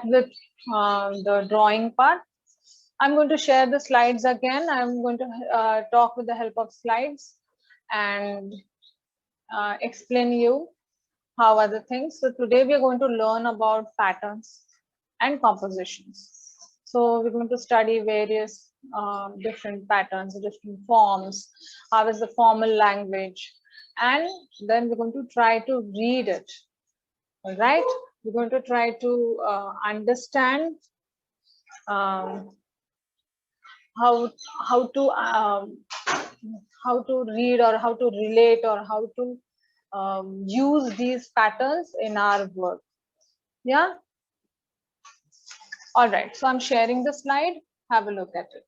with the drawing part. I'm going to share the slides again. I'm going to talk with the help of slides and explain you how are the things. So today we are going to learn about patterns and compositions. So we're going to study various different patterns, different forms, how is the formal language, and then we're going to try to read it. All right, we're going to try to understand how to read or how to relate or how to use these patterns in our work. Yeah. All right. So I'm sharing the slide. Have a look at it.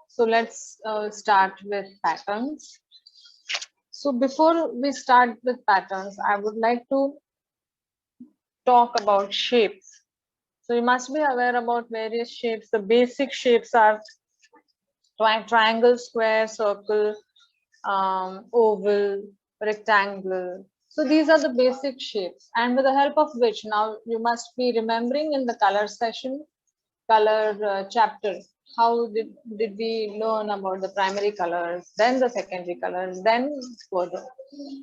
So let's start with patterns. So before we start with patterns, I would like to talk about shapes. So you must be aware about various shapes. The basic shapes are triangle, square, circle, oval, rectangle. So these are the basic shapes, and with the help of which now you must be remembering in the color session, color chapter, how did we learn about the primary colors, then the secondary colors, then further.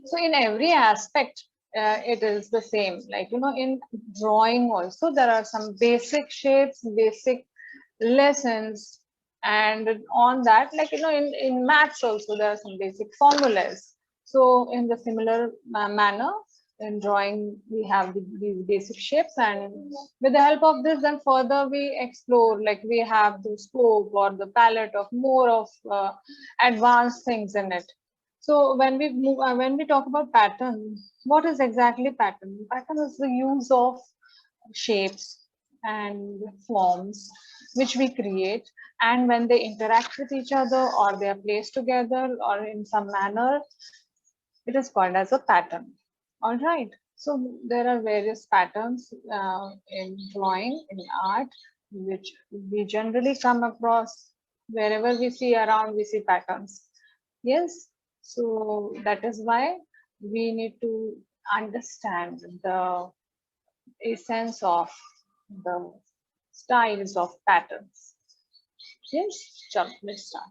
So in every aspect, it is the same. Like, you know, in drawing also, there are some basic shapes, basic lessons, and on that, like, you know, in maths also, there are some basic formulas. So in the similar manner, in drawing, we have these basic shapes, and with the help of this, then further we explore, like we have the scope or the palette of more of advanced things in it. So when we move, when we talk about pattern, what is exactly pattern? Pattern is the use of shapes and forms which we create, and when they interact with each other or they are placed together or in some manner, it is called as a pattern. All right. So there are various patterns in drawing, in art, which we generally come across wherever we see around, we see patterns. Yes. So that is why we need to understand the essence of the styles of patterns. Yes. Chalo, let's start.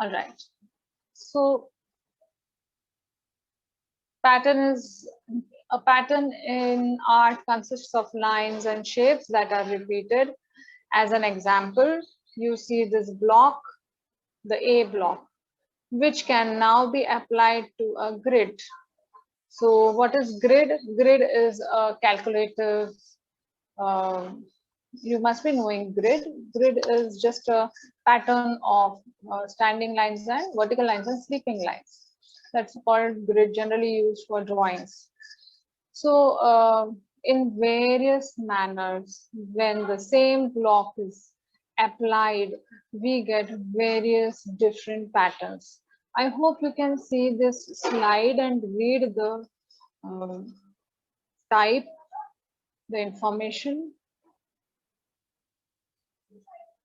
All right. So a pattern in art consists of lines and shapes that are repeated. As an example, you see this block, the A block, which can now be applied to a grid. So what is grid? Grid is a calculative, you must be knowing grid. Grid is just a pattern of standing lines and vertical lines and sleeping lines. That's called grid, generally used for drawings. So in various manners, when the same block is applied, we get various different patterns. I hope you can see this slide and read the type, the information.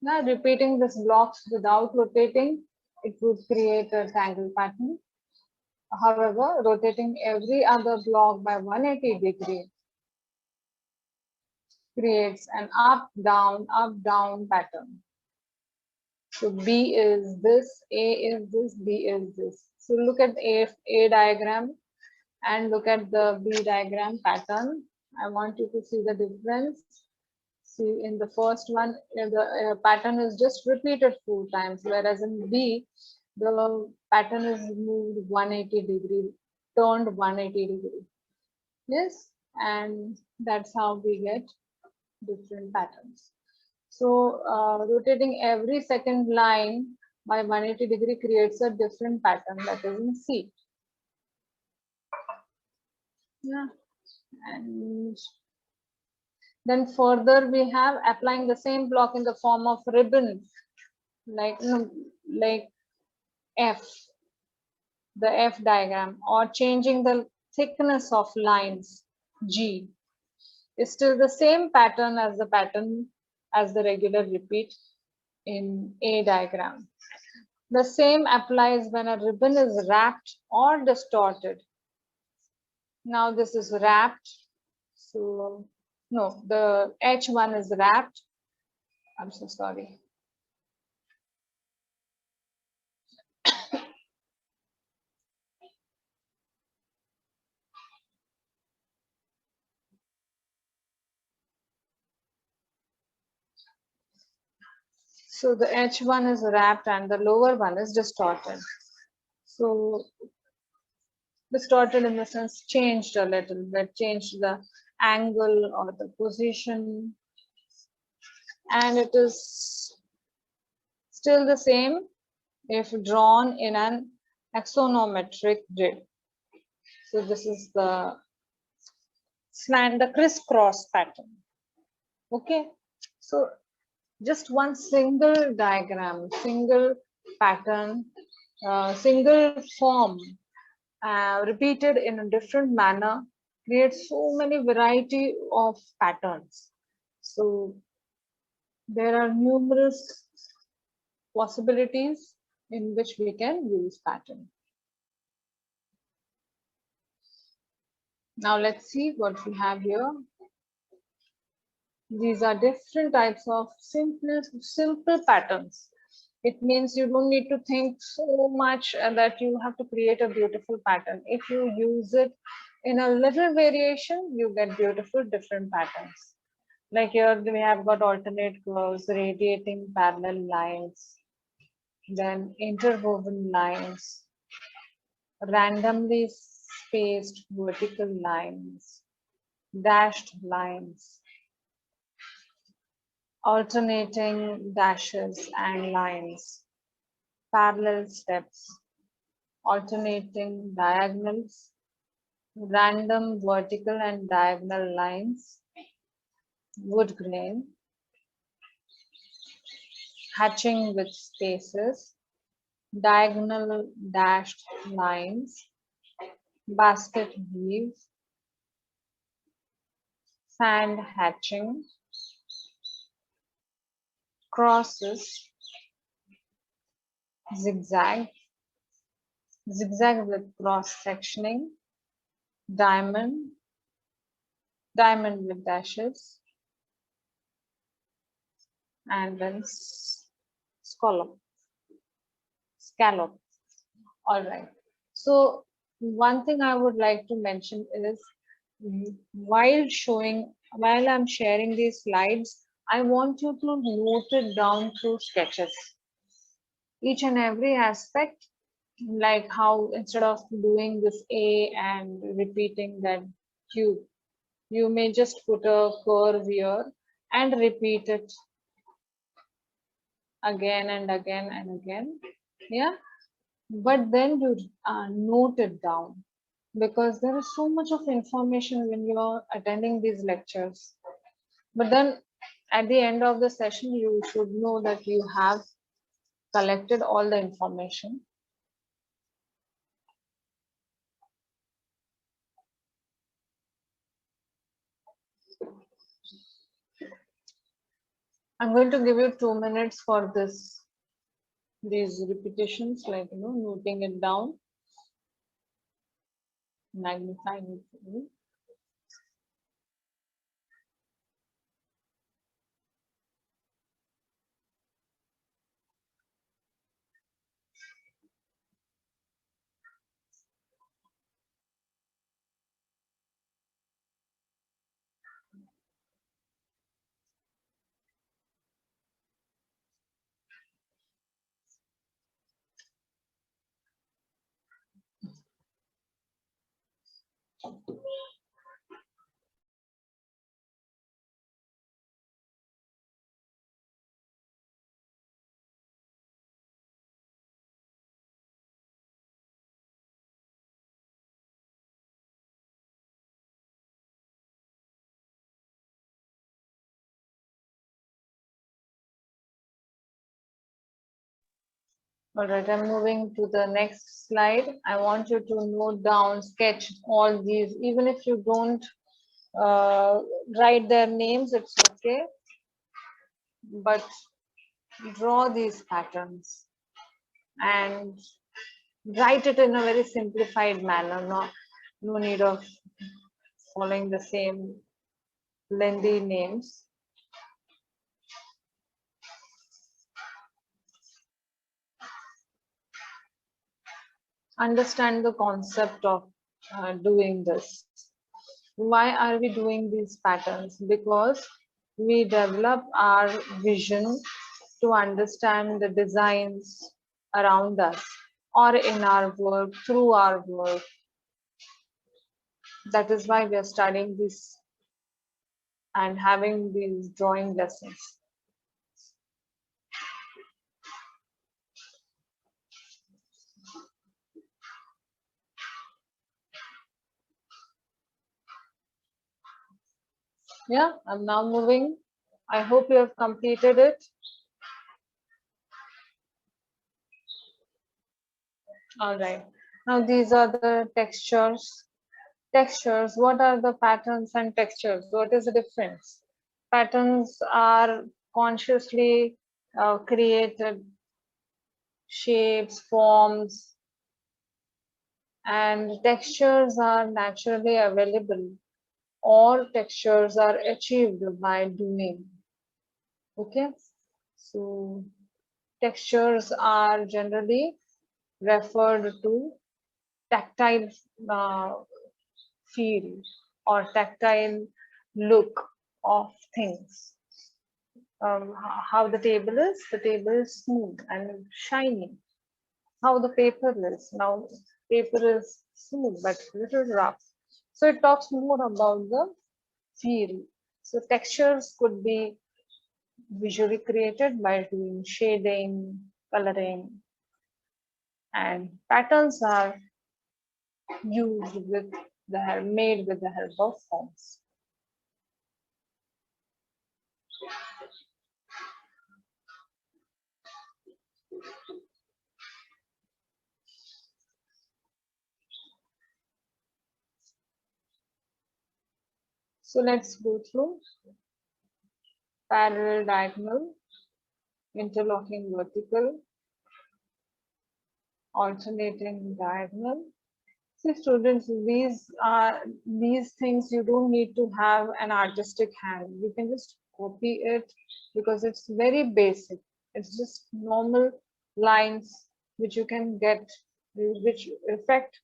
Now repeating these blocks without rotating, it would create a triangle pattern. However, rotating every other block by 180 degree creates an up, down pattern. So B is this, A is this, B is this. So look at A diagram and look at the B diagram pattern. I want you to see the difference. See, in the first one, the pattern is just repeated 4 times, whereas in B, the pattern is moved 180 degree, turned 180 degree. Yes, and that's how we get different patterns. So rotating every second line by 180 degree creates a different pattern, that is in C. Yeah, and Then further we have applying the same block in the form of ribbon, like like F, the F diagram, or changing the thickness of lines, G. Is still the same pattern as the regular repeat in A diagram. The same applies when a ribbon is wrapped or distorted. Now this is wrapped. So no, the H1 is wrapped. I'm so sorry. So the H1 is wrapped and the lower one is distorted. So distorted in the sense changed a little bit, changed the angle or the position, and it is still the same if drawn in an axonometric grid. So this is the slant, the crisscross pattern. Okay, so just one single diagram, single pattern, single form, repeated in a different manner, creates so many variety of patterns. So there are numerous possibilities in which we can use pattern. Now let's see what we have here. These are different types of simple patterns. It means you don't need to think so much that you have to create a beautiful pattern. If you use it in a little variation, you get beautiful different patterns. Like here we have got alternate curves, radiating parallel lines, then interwoven lines, randomly spaced vertical lines, dashed lines, alternating dashes and lines, parallel steps, alternating diagonals, random vertical and diagonal lines, wood grain, hatching with spaces, diagonal dashed lines, basket weave, sand hatching, crosses, zigzag, zigzag with cross sectioning, diamond, diamond with dashes, and then scallop. All right. So one thing I would like to mention is while I'm sharing these slides, I want you to note it down through sketches. Each and every aspect, like how instead of doing this A and repeating that cube, you may just put a curve here and repeat it again and again and again. Yeah, but then you note it down, because there is so much of information when you are attending these lectures. But then at the end of the session, you should know that you have collected all the information. I'm going to give you 2 minutes for these repetitions, like noting it down, magnifying it. All right, I'm moving to the next slide. I want you to note down, sketch all these, even if you don't uh, write their names, it's okay, but draw these patterns and write it in a very simplified manner. No need of following the same lengthy names. Understand the concept of doing this. Why are we doing these patterns? Because we develop our vision to understand the designs around us or in our work, through our work. That is why we are studying this and having these drawing lessons. Yeah, I'm now moving. I hope you have completed it. All right. Now these are the textures. Textures, what are the patterns and textures? What is the difference? Patterns are consciously created shapes, forms, and textures are naturally available, or textures are achieved by doing. Okay, so textures are generally referred to tactile feel or tactile look of things. How the table is smooth and shiny. How the paper is, now paper is smooth but little rough. So it talks more about the feel. So textures could be visually created by doing shading, coloring, and patterns are used with made with the help of forms. So let's go through parallel, diagonal, interlocking vertical, alternating diagonal. See students, these things you don't need to have an artistic hand. You can just copy it because it's very basic. It's just normal lines which you can get, which effect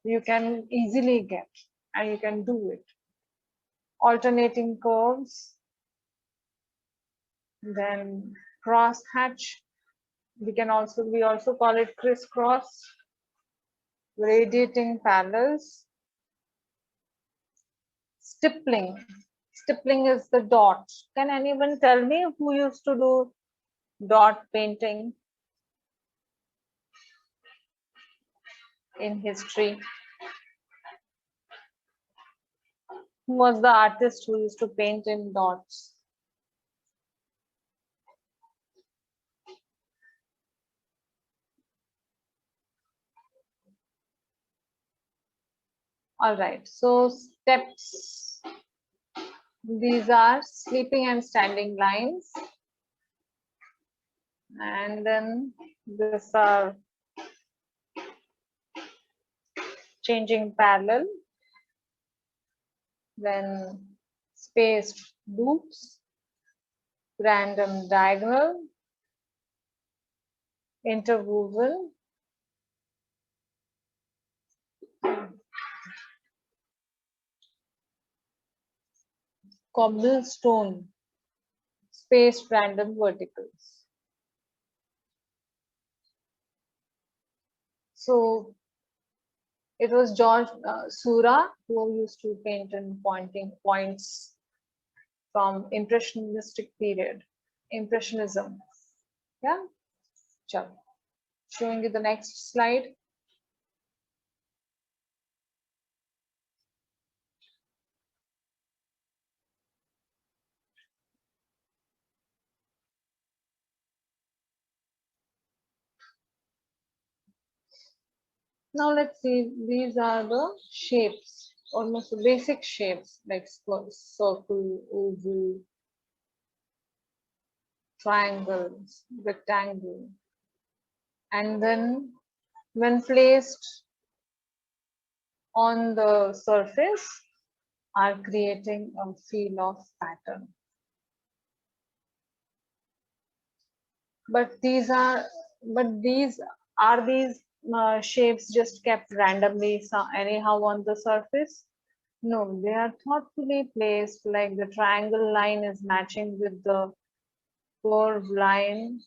you can easily get, and you can do it. Alternating curves, then cross hatch. We also call it crisscross, radiating parallels, stippling. Stippling is the dot. Can anyone tell me who used to do dot painting in history? Who was the artist who used to paint in dots? All right, so steps. These are sleeping and standing lines. And then these are changing parallel, then spaced loops, random diagonal, interwoven, cobblestone, spaced random verticals. So it was George Seurat who used to paint in pointing points from impressionistic period, impressionism. Yeah, sure. Showing you the next slide. Now let's see, these are the shapes, almost the basic shapes like circle, oval, triangle, rectangle. And then when placed on the surface are creating a feel of pattern. But these are these shapes just kept randomly anyhow on the surface? No, they are thoughtfully placed, like the triangle line is matching with the curved line